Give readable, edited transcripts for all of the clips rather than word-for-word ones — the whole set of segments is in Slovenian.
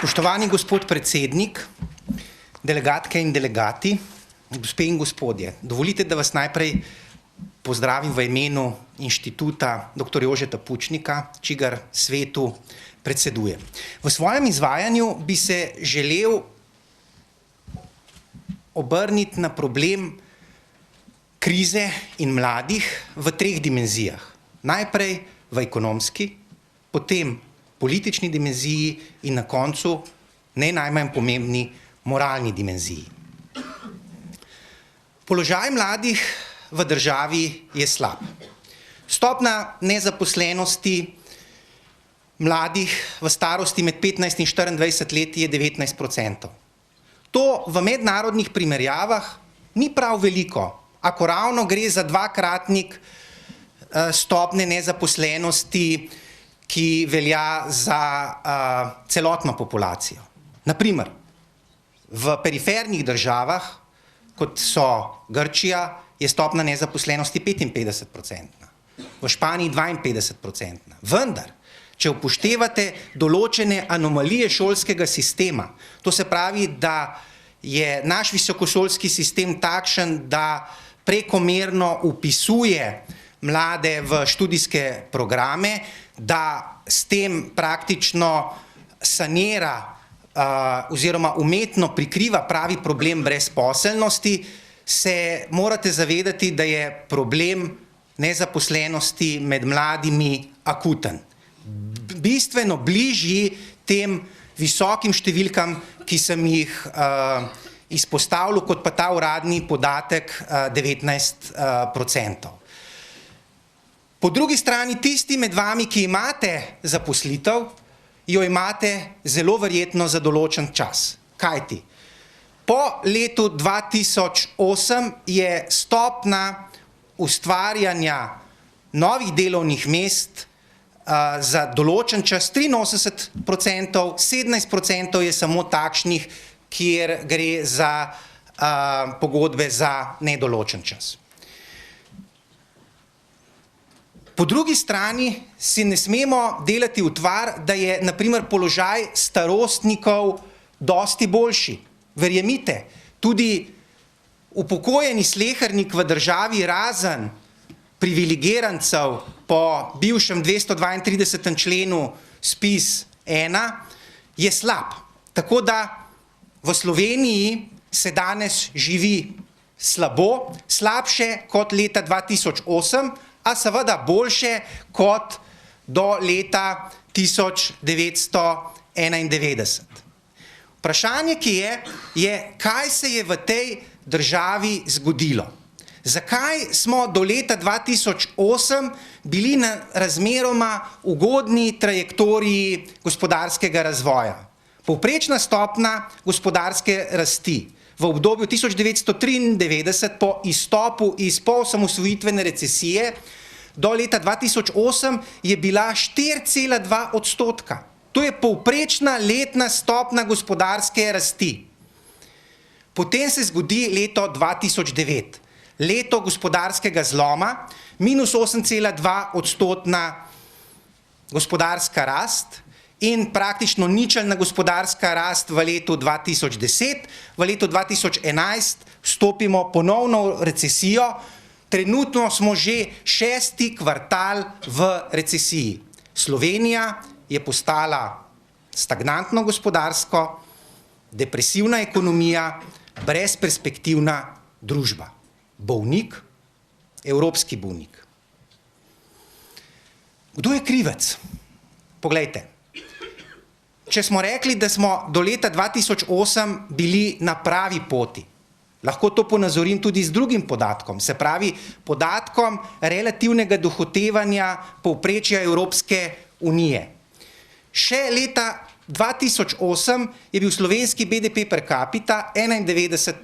Spoštovani gospod predsednik, delegatke in delegati, gospe in gospodje, dovolite, da vas najprej pozdravim v imenu inštituta dr. Jožeta Pučnika, čigar svetu predsedujem. V svojem izvajanju bi se želel obrniti na problem krize in mladih v treh dimenzijah. Najprej v ekonomski, potem politični dimenziji in na koncu, ne najmanj pomembni, moralni dimenziji. Položaj mladih v državi je slab. Stopnja nezaposlenosti mladih v starosti med 15 in 24 let je 19%. To v mednarodnih primerjavah ni prav veliko, ako ravno gre za dvakratnik stopnje nezaposlenosti, ki velja za celotno populacijo. Naprimer, v perifernih državah, kot so Grčija, je stopnja nezaposlenosti 55%, v Španiji 52%. Vendar, če upoštevate določene anomalije šolskega sistema, to se pravi, da je naš visokošolski sistem takšen, da prekomerno vpisuje mlade v študijske programe, da s tem praktično sanira oziroma umetno prikriva pravi problem brezposelnosti, se morate zavedati, da je problem nezaposlenosti med mladimi akuten. Bistveno bližji tem visokim številkam, ki sem jih izpostavil, kot pa ta uradni podatek 19%. Po drugi strani tisti med vami, ki imate zaposlitev, jo imate zelo verjetno za določen čas. Kajti? Po letu 2008 je stopnja ustvarjanja novih delovnih mest za določen čas 83%, 17% je samo takšnih, kjer gre za pogodbe za nedoločen čas. Po drugi strani si ne smemo delati utvar, da je na primer položaj starostnikov dosti boljši. Verjemite, tudi upokojeni slehernik v državi razen privilegirancev po bivšem 232. členu SPIZ-1 je slab. Tako da v Sloveniji se danes živi slabo, slabše kot leta 2008, a seveda boljše kot do leta 1991. Vprašanje, ki je, kaj se je v tej državi zgodilo? Zakaj smo do leta 2008 bili na razmeroma ugodni trajektoriji gospodarskega razvoja? Povprečna stopnja gospodarske rasti v obdobju 1993 po izstopu iz poosamosvojitvene recesije do leta 2008 je bila 4,2%. To je povprečna letna stopnja gospodarske rasti. Potem se zgodi leto 2009, leto gospodarskega zloma, minus 8,2% gospodarska rast in praktično ničelna gospodarska rast v letu 2010, v letu 2011 vstopimo ponovno v recesijo, trenutno smo že 6. kvartal v recesiji. Slovenija je postala stagnantno gospodarsko, depresivna ekonomija, brezperspektivna družba. Bolnik, evropski bolnik. Kdo je krivec? Poglejte. Če smo rekli, da smo do leta 2008 bili na pravi poti, lahko to ponazorim tudi z drugim podatkom, se pravi podatkom relativnega dohotevanja povprečja Evropske unije. Še leta 2008 je bil slovenski BDP per capita 91%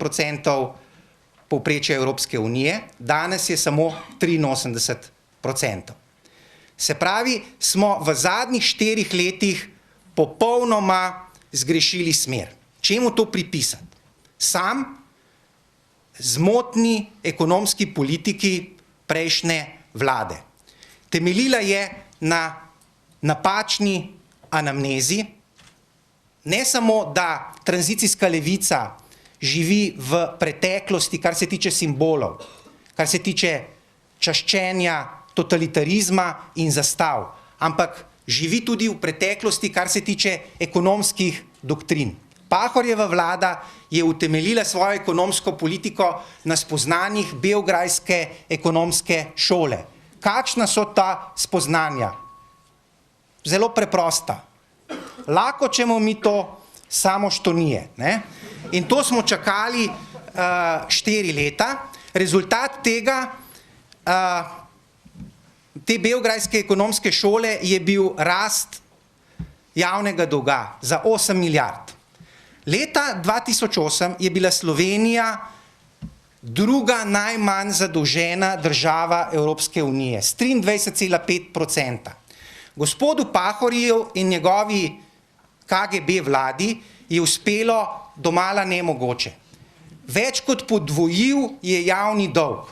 povprečja Evropske unije, danes je samo 83%. Se pravi, smo v zadnjih 4 letih popolnoma zgrešili smer. Čemu to pripisati? Sam zmotni ekonomski politiki prejšnje vlade. Temeljila je na napačni anamnezi, ne samo, da tranzicijska levica živi v preteklosti, kar se tiče simbolov, kar se tiče čaščenja totalitarizma in zastav, ampak živi tudi v preteklosti, kar se tiče ekonomskih doktrin. Pahorjeva vlada je utemeljila svojo ekonomsko politiko na spoznanjih beograjske ekonomske šole. Kakšna so ta spoznanja? Zelo preprosta. Lako ćemo mi to, samo što nije. Ne? In to smo čakali 4 leta. Rezultat tega, te beograjske ekonomske šole je bil rast javnega dolga za 8 milijard. Leta 2008 je bila Slovenija druga najmanj zadolžena država Evropske unije s 23,5%. Gospodu Pahorju in njegovi KGB vladi je uspelo domala nemogoče. Več kot podvojil je javni dolg.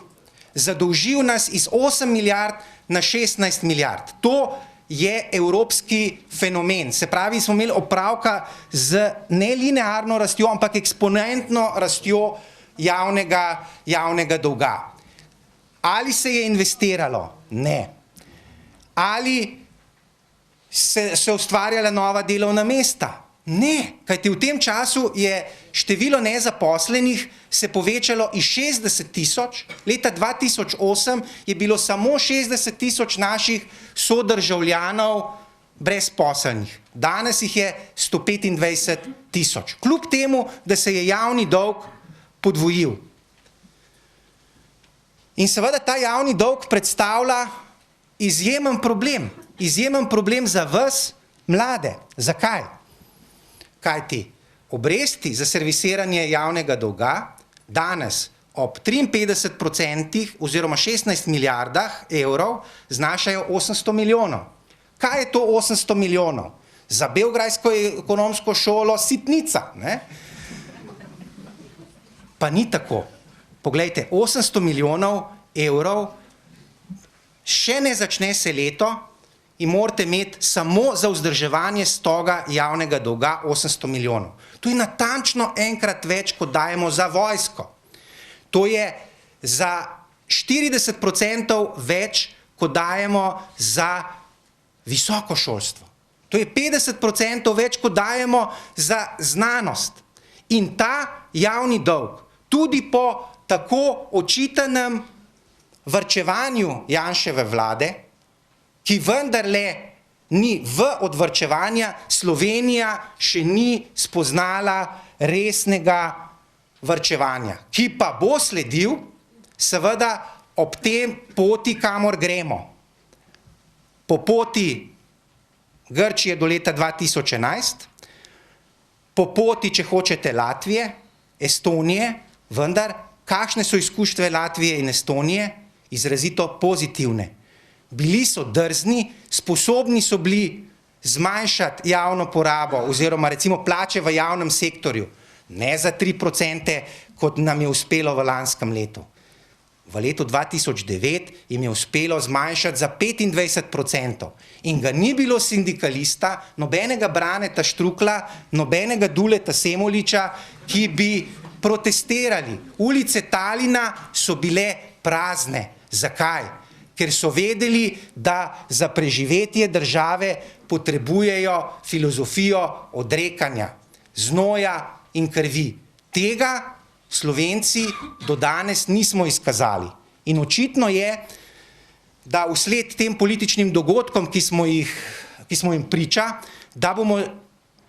Zadolžil nas iz 8 milijard na 16 milijard. To je evropski fenomen. Se pravi, smo imeli opravka z ne linearno rastjo, ampak eksponentno rastjo javnega dolga. Ali se je investiralo? Ne. Ali se ustvarjala nova delovna mesta? Ne, kajti v tem času je število nezaposlenih se povečalo iz 60 tisoč, leta 2008 je bilo samo 60 tisoč naših sodržavljanov brezposelnih. Danes jih je 125 tisoč. Kljub temu, da se je javni dolg podvojil. In seveda ta javni dolg predstavlja izjemen problem za vas, mlade. Zakaj? Kajti obresti za servisiranje javnega dolga danes ob 53% oziroma 16 milijardah evrov znašajo 800 milijonov. Kaj je to 800 milijonov? Za beograjsko ekonomsko šolo sitnica, ne? Pa ni tako. Poglejte, 800 milijonov evrov, še ne začne se leto in morate imeti samo za vzdrževanje stoga javnega dolga 800 milijonov. To je natančno enkrat več, kot dajemo za vojsko. To je za 40% več, kot dajemo za visoko šolstvo. To je 50% več, kot dajemo za znanost. In ta javni dolg, tudi po tako očitanem varčevanju Janševe vlade, ki vendarle ni od varčevanja, Slovenija še ni spoznala resnega varčevanja, ki pa bo sledil seveda ob tem poti, kamor gremo. Po poti Grčije do leta 2011, po poti, če hočete, Latvije, Estonije, vendar kakšne so izkušnje Latvije in Estonije? Izrazito pozitivne. Bili so drzni, sposobni so bili zmanjšati javno porabo oziroma recimo plače v javnem sektorju, ne za 3%, kot nam je uspelo v lanskem letu. V letu 2009 jim je uspelo zmanjšati za 25% in ga ni bilo sindikalista, nobenega Braneta Štrukla, nobenega Duleta Semoliča, ki bi protestirali. Ulice Talina so bile prazne. Zakaj? Ker so vedeli, da za preživetje države potrebujejo filozofijo odrekanja, znoja in krvi. Tega Slovenci do danes nismo izkazali. In očitno je, da vsled tem političnim dogodkom, ki smo jim priča, da bomo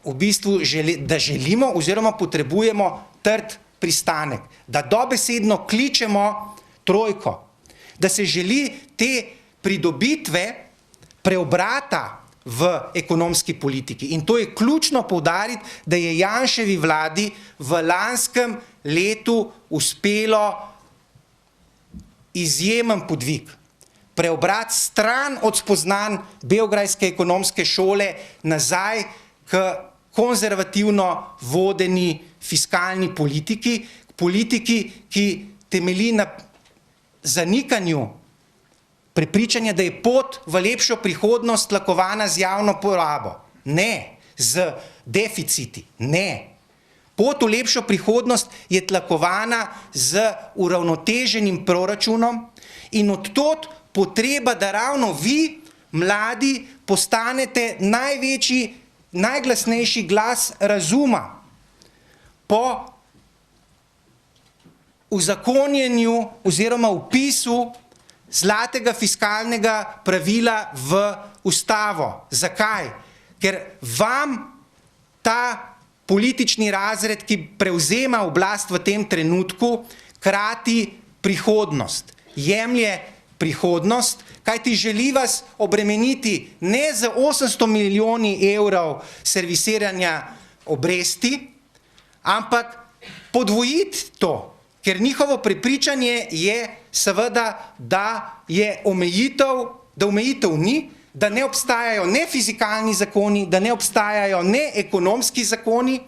v bistvu da želimo oziroma potrebujemo trd pristanek, da dobesedno kličemo trojko, da se želi te pridobitve preobrata v ekonomski politiki. In to je ključno poudariti, da je Janševi vladi v lanskem letu uspelo izjemen podvig. Preobrat stran od spoznanj beograjske ekonomske šole nazaj k konzervativno vodeni fiskalni politiki, ki temelji na zanikanju prepričanja, da je pot v lepšo prihodnost tlakovana z javno porabo. Ne, z deficiti. Ne. Pot v lepšo prihodnost je tlakovana z uravnoteženim proračunom in od tod potreba, da ravno vi, mladi, postanete največji, najglasnejši glas razuma po uzakonjenju oziroma vpisu zlatega fiskalnega pravila v ustavo. Zakaj? Ker vam ta politični razred, ki prevzema oblast v tem trenutku, krati prihodnost. Jemlje prihodnost, kajti želi vas obremeniti ne z 800 milijoni evrov servisiranja obresti, ampak podvojiti to. Ker njihovo prepričanje je seveda, da je omejitev ni, da ne obstajajo ne fizikalni zakoni, da ne obstajajo ne ekonomski zakoni,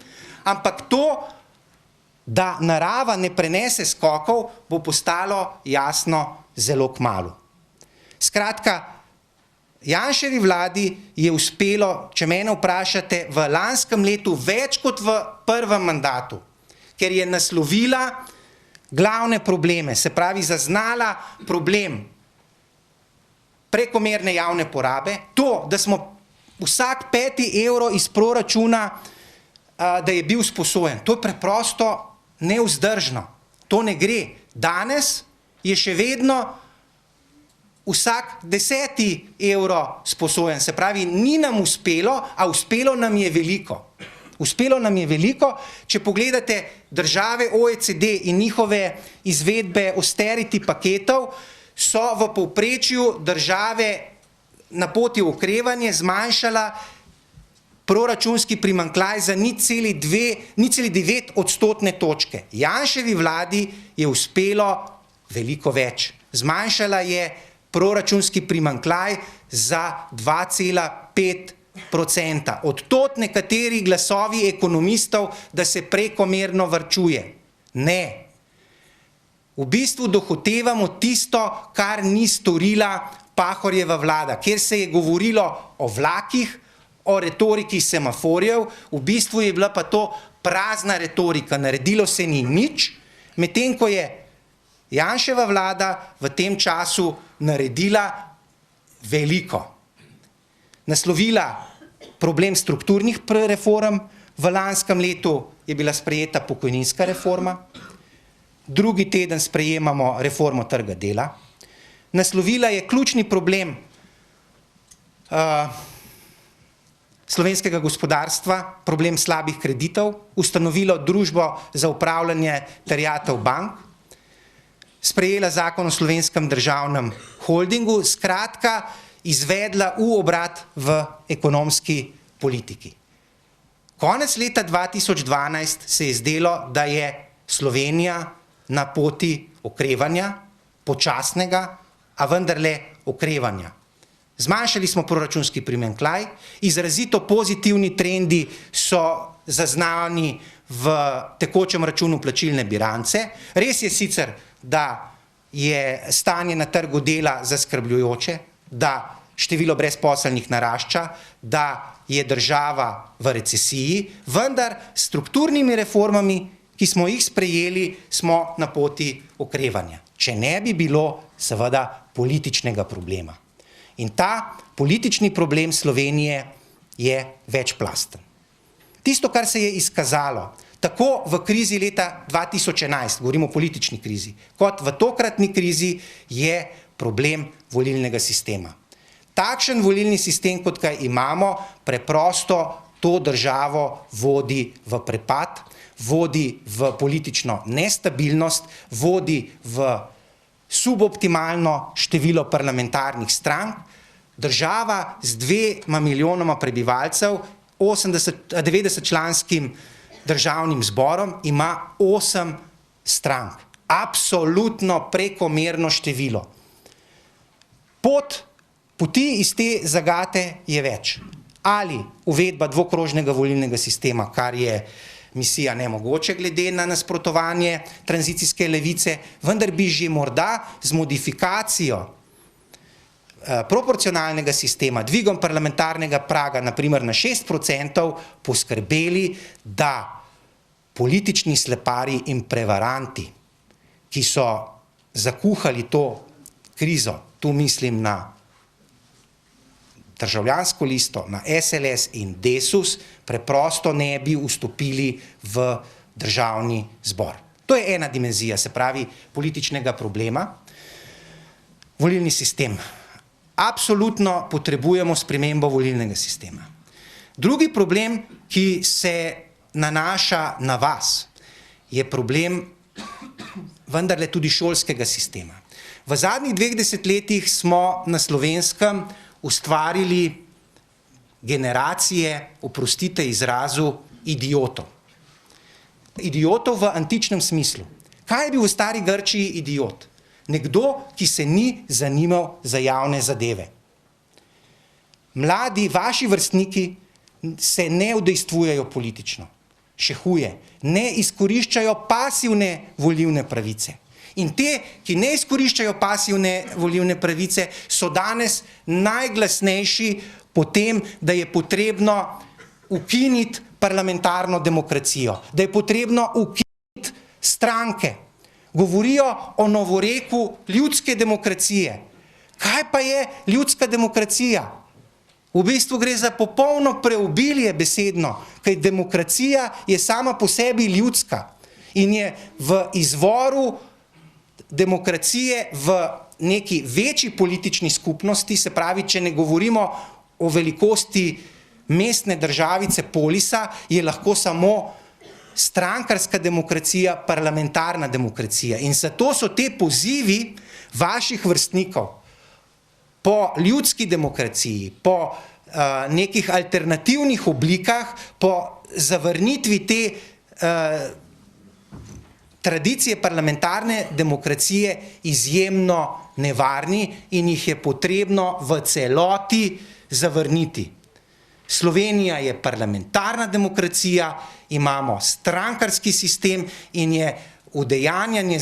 ampak to, da narava ne prenese skokov, bo postalo jasno zelo kmalu. Skratka, Janševi vladi je uspelo, če mene vprašate, v lanskem letu več kot v prvem mandatu, ker je naslovila glavne probleme, se pravi zaznala problem prekomerne javne porabe, to, da smo vsak 5. evro iz proračuna, da je bil sposojen. To je preprosto nevzdržno. To ne gre. Danes je še vedno vsak 10. evro sposojen. Se pravi, ni nam uspelo, a uspelo nam je veliko. Uspelo nam je veliko, če pogledate države OECD in njihove izvedbe austerity paketov, so v povprečju države na poti v okrevanje zmanjšala proračunski primanjkljaj za 0,9 odstotne točke. Janševi vladi je uspelo veliko več. Zmanjšala je proračunski primanjkljaj za 2,5%. Od tod nekateri glasovi ekonomistov, da se prekomerno varčuje. Ne. V bistvu dohotevamo tisto, kar ni storila Pahorjeva vlada, kjer se je govorilo o vlakih, o retoriki semaforjev, v bistvu je bila pa to prazna retorika, naredilo se ni nič, medtem ko je Janševa vlada v tem času naredila veliko. Naslovila problem strukturnih reform, v lanskem letu je bila sprejeta pokojninska reforma, drugi teden sprejemamo reformo trga dela, naslovila je ključni problem slovenskega gospodarstva, problem slabih kreditov, ustanovilo družbo za upravljanje terjatev bank, sprejela zakon o Slovenskem državnem holdingu, skratka, izvedla obrat v ekonomski politiki. Konec leta 2012 se je zdelo, da je Slovenija na poti okrevanja, počasnega, a vendarle okrevanja. Zmanjšali smo proračunski primanjkljaj, izrazito pozitivni trendi so zaznani v tekočem računu plačilne bilance. Res je sicer, da je stanje na trgu dela zaskrbljujoče, da število brezposelnih narašča, da je država v recesiji, vendar s strukturnimi reformami, ki smo jih sprejeli, smo na poti okrevanja. Če ne bi bilo seveda političnega problema. In ta politični problem Slovenije je večplasten. Tisto, kar se je izkazalo, tako v krizi leta 2011, govorimo o politični krizi, kot v tokratni krizi, je problem volilnega sistema. Takšen volilni sistem, kot ga imamo, preprosto to državo vodi v prepad, vodi v politično nestabilnost, vodi v suboptimalno število parlamentarnih strank. Država z 2 milijonoma prebivalcev, 90-članskim državnim zborom, ima 8 strank. Absolutno prekomerno število. Poti iz te zagate je več. Ali uvedba dvokrožnega volilnega sistema, kar je misija nemogoče glede na nasprotovanje tranzicijske levice, vendar bi že morda z modifikacijo proporcionalnega sistema, dvigom parlamentarnega praga, naprimer na 6%, poskrbeli, da politični slepari in prevaranti, ki so zakuhali to krizo, tu mislim na Državljansko listo, na SLS in Desus, preprosto ne bi vstopili v državni zbor. To je ena dimenzija, se pravi, političnega problema. Volilni sistem. Absolutno potrebujemo spremembo volilnega sistema. Drugi problem, ki se nanaša na vas, je problem vendarle tudi šolskega sistema. V zadnjih 2 desetletjih smo na Slovenskem ustvarili generacije, oprostite izrazu, idiotov. Idiotov v antičnem smislu. Kaj je bil v stari Grčiji idiot? Nekdo, ki se ni zanimal za javne zadeve. Mladi, vaši vrstniki se ne udejstvujejo politično. Še huje, ne izkoriščajo pasivne volilne pravice. In te, ki ne izkoriščajo pasivne volilne pravice, so danes najglasnejši po tem, da je potrebno ukiniti parlamentarno demokracijo, da je potrebno ukiniti stranke. Govorijo o novoreku ljudske demokracije. Kaj pa je ljudska demokracija? V bistvu gre za popolno preobilje besedno, kaj demokracija je sama po sebi ljudska in je v izvoru demokracije v neki večji politični skupnosti, se pravi, če ne govorimo o velikosti mestne državice polisa, je lahko samo strankarska demokracija, parlamentarna demokracija. In zato so te pozivi vaših vrstnikov po ljudski demokraciji, po nekih alternativnih oblikah, po zavrnitvi te tradicije parlamentarne demokracije izjemno nevarni in jih je potrebno v celoti zavrniti. Slovenija je parlamentarna demokracija, imamo strankarski sistem in je udejanjanje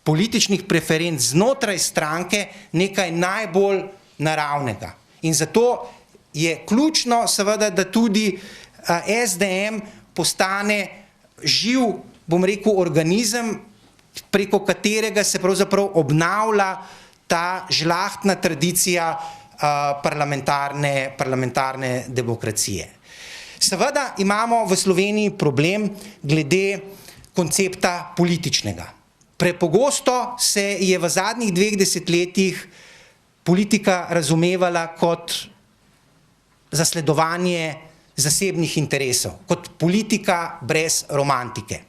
političnih preferenc znotraj stranke nekaj najbolj naravnega. In zato je ključno seveda, da tudi SDM postane živ, bom rekel, organizem, preko katerega se pravzaprav obnavlja ta žlahtna tradicija parlamentarne demokracije. Seveda imamo v Sloveniji problem glede koncepta političnega. Prepogosto se je v zadnjih 2 desetletjih politika razumevala kot zasledovanje zasebnih interesov, kot politika brez romantike.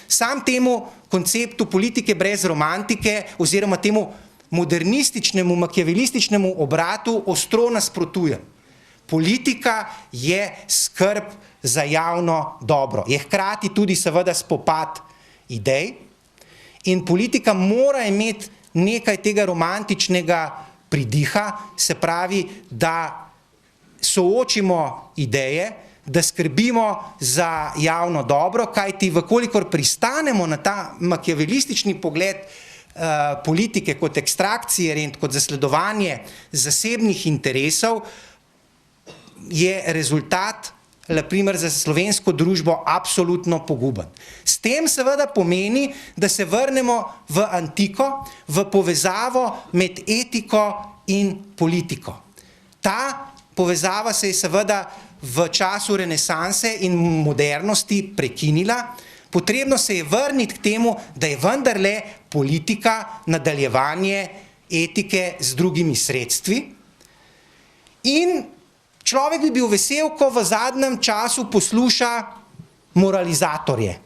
Sam temu konceptu politike brez romantike oziroma temu modernističnemu, makiavelističnemu obratu ostro nasprotujem. Politika je skrb za javno dobro, je hkrati tudi seveda spopad idej in politika mora imeti nekaj tega romantičnega pridiha, se pravi, da soočimo ideje, da skrbimo za javno dobro, kajti vkolikor pristanemo na ta makiavelistični pogled politike kot ekstrakcije rent, kot zasledovanje zasebnih interesov, je rezultat, na primer za slovensko družbo, absolutno poguben. S tem seveda pomeni, da se vrnemo v antiko, v povezavo med etiko in politiko. Ta povezava se je seveda v času renesanse in modernosti prekinila. Potrebno se je vrniti k temu, da je vendarle politika nadaljevanje etike z drugimi sredstvi. In človek bi bil vesel, ko v zadnjem času posluša moralizatorje.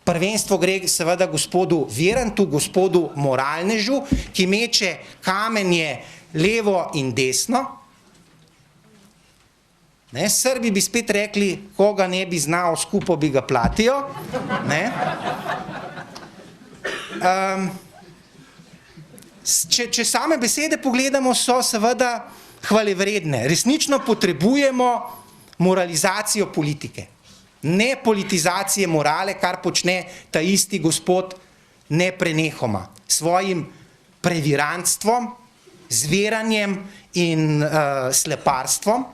Prvenstvo gre seveda gospodu Virantu, gospodu moralnežu, ki meče kamenje levo in desno. Srbi bi spet rekli, koga ne bi znal, skupo bi ga platijo. Če same besede pogledamo, so seveda hvalevredne. Resnično potrebujemo moralizacijo politike. Ne politizacije morale, kar počne ta isti gospod neprenehoma. Svojim previrantstvom, zveranjem in sleparstvom.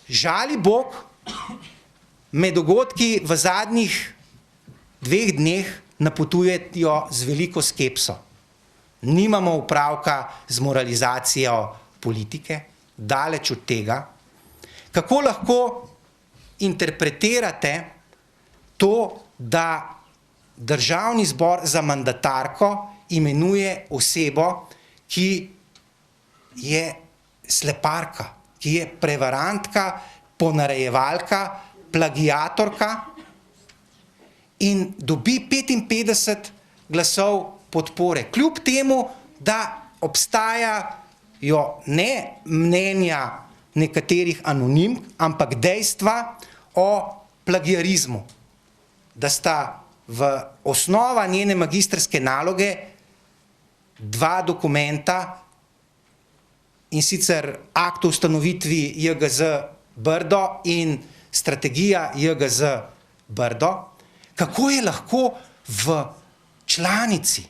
Žali Bog, med dogodki v zadnjih 2 dneh napotujejo z veliko skepso. Nimamo opravka z moralizacijo politike, daleč od tega. Kako lahko interpretirate to, da Državni zbor za mandatarko imenuje osebo, ki je sleparka, ki je prevarantka, ponarejevalka, plagiatorka in dobi 55 glasov podpore. Kljub temu, da obstajajo ne mnenja nekaterih anonimk, ampak dejstva o plagiarizmu, da sta v osnova njene magistrske naloge 2 dokumenta, in sicer akt o ustanovitvi JGZ Brdo in strategija JGZ Brdo. Kako je lahko v članici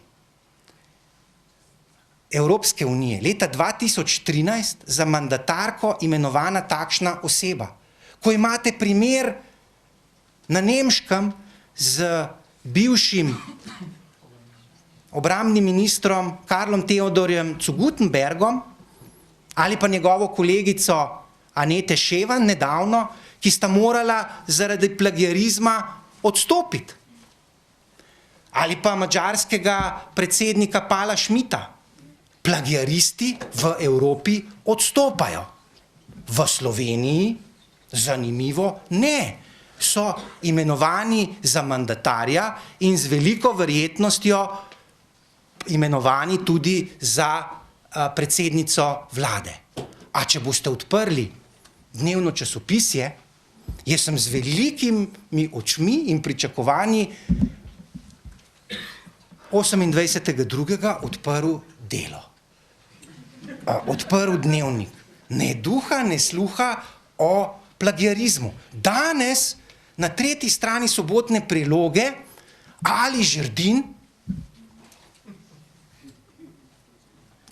Evropske unije leta 2013 za mandatarko imenovana takšna oseba? Ko imate primer na Nemškem z bivšim obrambnim ministrom Karlom Theodorjem zu Guttenbergom ali pa njegovo kolegico Anete Ševan nedavno, ki sta morala zaradi plagiarizma odstopiti. Ali pa madžarskega predsednika Pala Schmidta. Plagiaristi v Evropi odstopajo. V Sloveniji, zanimivo, ne. So imenovani za mandatarja in z veliko verjetnostjo imenovani tudi za predsednico vlade. A če boste odprli dnevno časopisje, jaz sem z velikimi očmi in pričakovanji 28.2. odprl Delo. Odprl Dnevnik. Ne duha, ne sluha o plagiarizmu. Danes na 3. strani Sobotne priloge Ali Žerdin,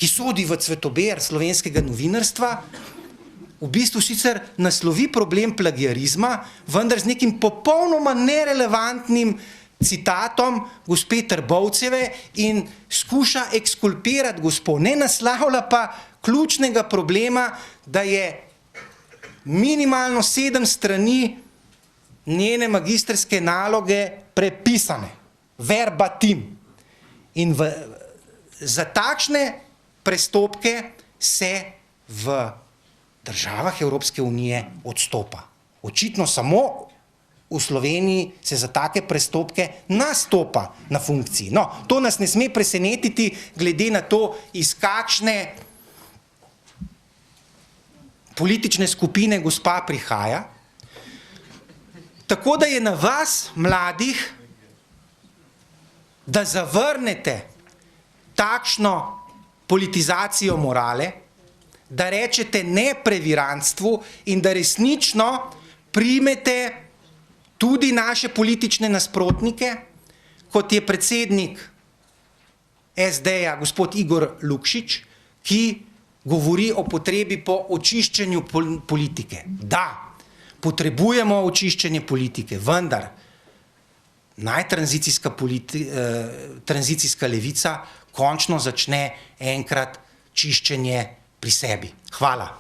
ki sodi v cvetober slovenskega novinarstva, v bistvu sicer naslovi problem plagiarizma, vendar z nekim popolnoma nerelevantnim citatom gospe Trbovčeve in skuša ekskulpirati gospo. Ne naslavlja pa ključnega problema, da je minimalno 7 strani njene magistrske naloge prepisane, verbatim. In za takšne prestopke se v državah Evropske unije odstopa. Očitno samo v Sloveniji se za take prestopke nastopa na funkciji. No, to nas ne sme presenetiti, glede na to, iz kakšne politične skupine gospa prihaja. Tako da je na vas, mladih, da zavrnete takšno politizacijo morale, da rečete ne previrantstvu in da resnično primete tudi naše politične nasprotnike, kot je predsednik SD-ja, gospod Igor Lukšič, ki govori o potrebi po očiščenju politike. Da, potrebujemo očiščenje politike, vendar naj tranzicijska levica končno začne enkrat čiščenje pri sebi. Hvala.